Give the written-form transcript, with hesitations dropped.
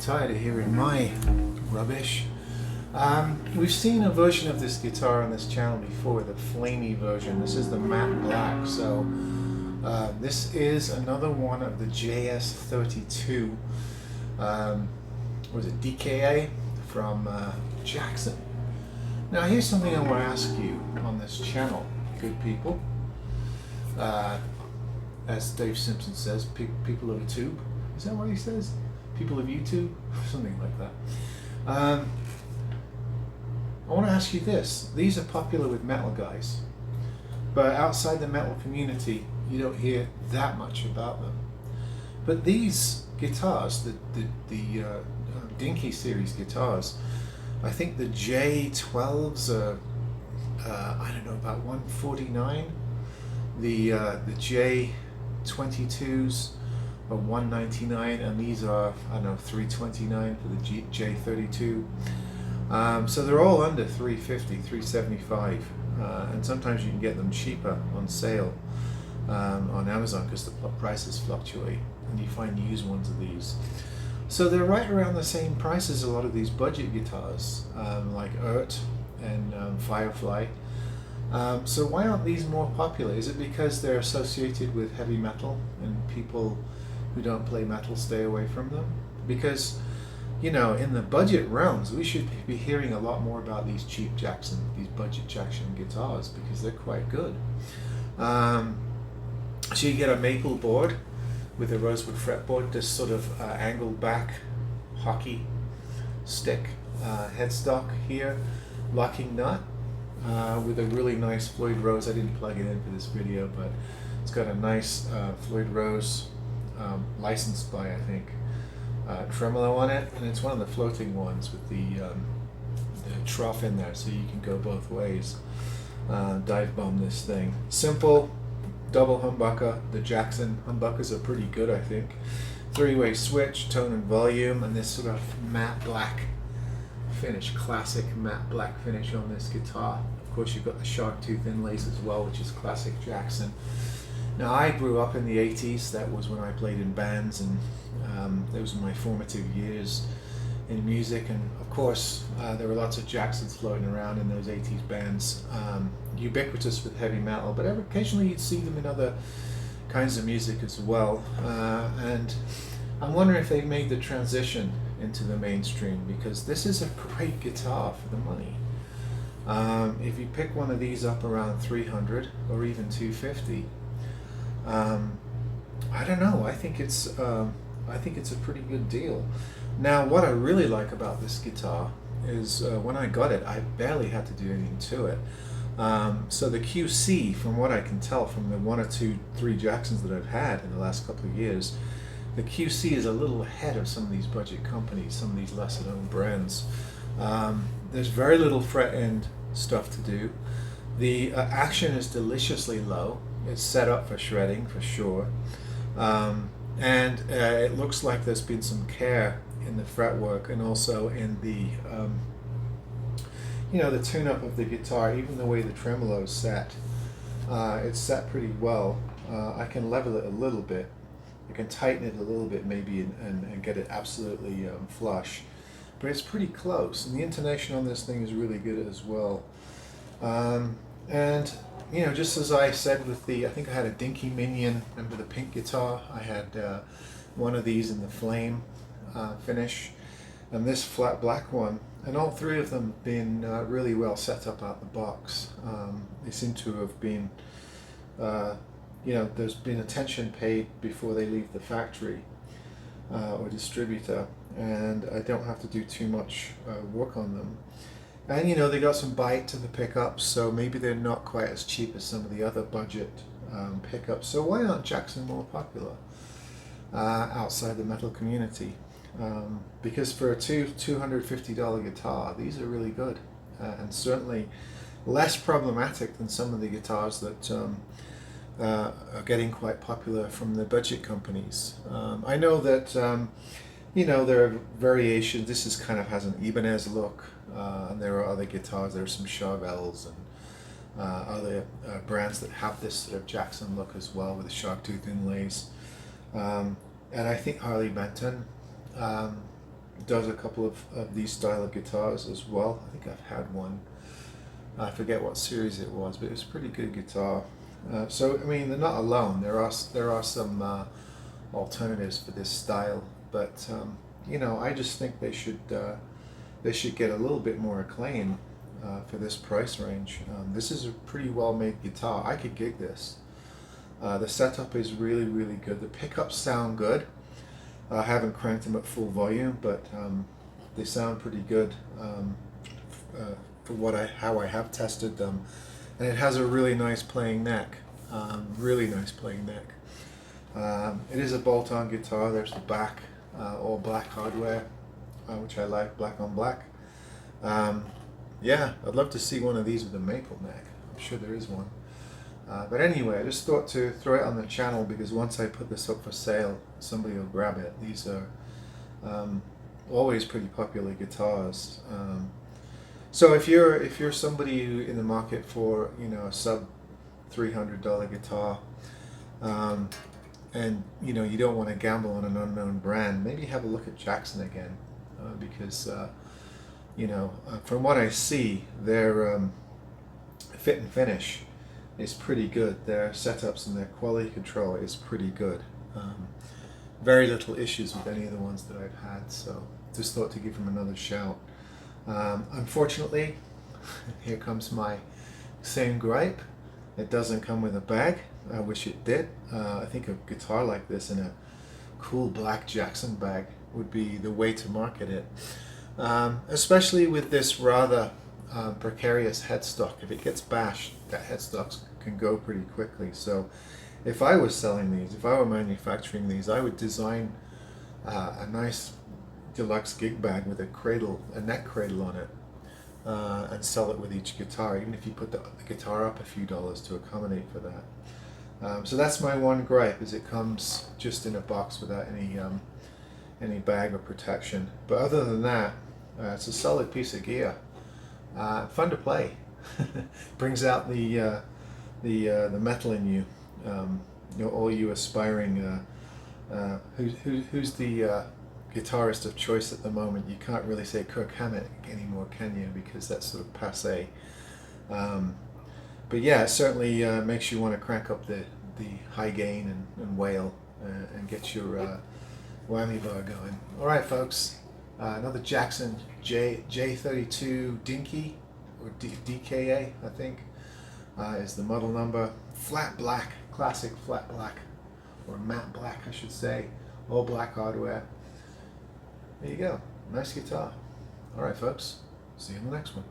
Tired of hearing my rubbish. We've seen a version of this guitar on this channel before, the flamey version. This is the matte black. So this is another one of the JS32. Was it DKA from Jackson? Now here's something I want to ask you on this channel, good people. As Dave Simpson says, people of the tube. Is that what he says? People of YouTube? Something like that. I want to ask you this. These are popular with metal guys, but outside the metal community, you don't hear that much about them. But these guitars, the Dinky series guitars, I think the J12s are, I don't know, about 149. The J22s are 199, and these are, I don't know, 329 for the J32. So they're all under 350, 375, and sometimes you can get them cheaper on sale on Amazon because the prices fluctuate, and you find used ones of these. So they're right around the same price as a lot of these budget guitars, like and Firefly. So why aren't these more popular? Is it because they're associated with heavy metal and people who don't play metal stay away from them? Because, you know, in the budget realms, we should be hearing a lot more about these cheap Jackson, these budget Jackson guitars, because they're quite good. So you get a maple board with a rosewood fretboard, this sort of angled back hockey stick, headstock here, locking nut, with a really nice Floyd Rose. I didn't plug it in for this video, but it's got a nice Floyd Rose, licensed by, I think, tremolo on it, and it's one of the floating ones with the trough in there, so you can go both ways. Dive bomb this thing. Simple double humbucker. The Jackson humbuckers are pretty good, I think. Three-way switch, tone and volume, and this sort of matte black finish, classic matte black finish on this guitar. Of course, you've got the shark tooth inlays as well, which is classic Jackson. Now, I grew up in the 80s. That was when I played in bands, and those were my formative years in music. And of course, there were lots of Jacksons floating around in those 80s bands, ubiquitous with heavy metal, but occasionally you'd see them in other kinds of music as well. And I'm wondering if they've made the transition into the mainstream, because this is a great guitar for the money. If you pick one of these up around 300 or even 250, I don't know. I think it's a pretty good deal. Now, what I really like about this guitar is when I got it, I barely had to do anything to it. So the QC, from what I can tell from the 1 or 2, 3 Jacksons that I've had in the last couple of years, the QC is a little ahead of some of these budget companies, some of these lesser known brands. There's very little fret end stuff to do. The action is deliciously low. It's set up for shredding for sure. And it looks like there's been some care in the fretwork, and also in the the tune-up of the guitar. Even the way the tremolo is set, it's set pretty well. I can level it a little bit. I can tighten it a little bit maybe and get it absolutely flush, but it's pretty close, and the intonation on this thing is really good as well. And you know, just as I said with the, I think I had a Dinky Minion, remember the pink guitar? I had one of these in the flame finish, and this flat black one, and all three of them have been really well set up out the box. They seem to have been, you know, there's been attention paid before they leave the factory or distributor, and I don't have to do too much work on them. And you know, they got some bite to the pickups, so maybe they're not quite as cheap as some of the other budget pickups. So why aren't Jackson more popular outside the metal community? Because for a $250 guitar, these are really good, and certainly less problematic than some of the guitars that are getting quite popular from the budget companies. I know that you know, there are variations. This is kind of has an Ibanez look, and there are other guitars. There are some Charvels and other brands that have this sort of Jackson look as well, with the shark tooth inlays. And I think Harley Benton does a couple of these style of guitars as well. I think I've had one. I forget what series it was, but it was a pretty good guitar. So I mean, they're not alone. There are some alternatives for this style, but you know, I just think they should get a little bit more acclaim for this price range. This is a pretty well made guitar. I could gig this. The setup is really, really good. The pickups sound good. I haven't cranked them at full volume, but they sound pretty good for how I have tested them. And it has a really nice playing neck. Really nice playing neck. It is a bolt-on guitar. There's the back, all black hardware, which I like, black on black. Yeah, I'd love to see one of these with a maple neck. I'm sure there is one. But anyway, I just thought to throw it on the channel because once I put this up for sale, somebody will grab it. These are always pretty popular guitars. So if you're somebody who in the market for, you know, a sub $300 guitar, and you know, you don't want to gamble on an unknown brand, maybe have a look at Jackson again, because you know, from what I see, their fit and finish is pretty good. Their setups and their quality control is pretty good. Very little issues with any of the ones that I've had, so just thought to give them another shout. Unfortunately, here comes my same gripe. It doesn't come with a bag. I wish it did. I think a guitar like this in a cool black Jackson bag would be the way to market it. Especially with this rather precarious headstock. If it gets bashed, that headstock can go pretty quickly. So if I was selling these, if I were manufacturing these, I would design a nice deluxe gig bag with a neck cradle on it, and sell it with each guitar, even if you put the guitar up a few dollars to accommodate for that. So that's my one gripe, is it comes just in a box without any bag or protection. But other than that, it's a solid piece of gear. Fun to play. Brings out the metal in you. You know, all you aspiring. Who's the guitarist of choice at the moment? You can't really say Kirk Hammett anymore, can you? Because that's sort of passé. But yeah, it certainly makes you want to crank up the high gain and wail and get your whammy bar going. All right, folks. Another Jackson J32 Dinky, or DKA, I think, is the model number. Flat black, classic flat black, or matte black, I should say. All black hardware. There you go. Nice guitar. All right, folks. See you in the next one.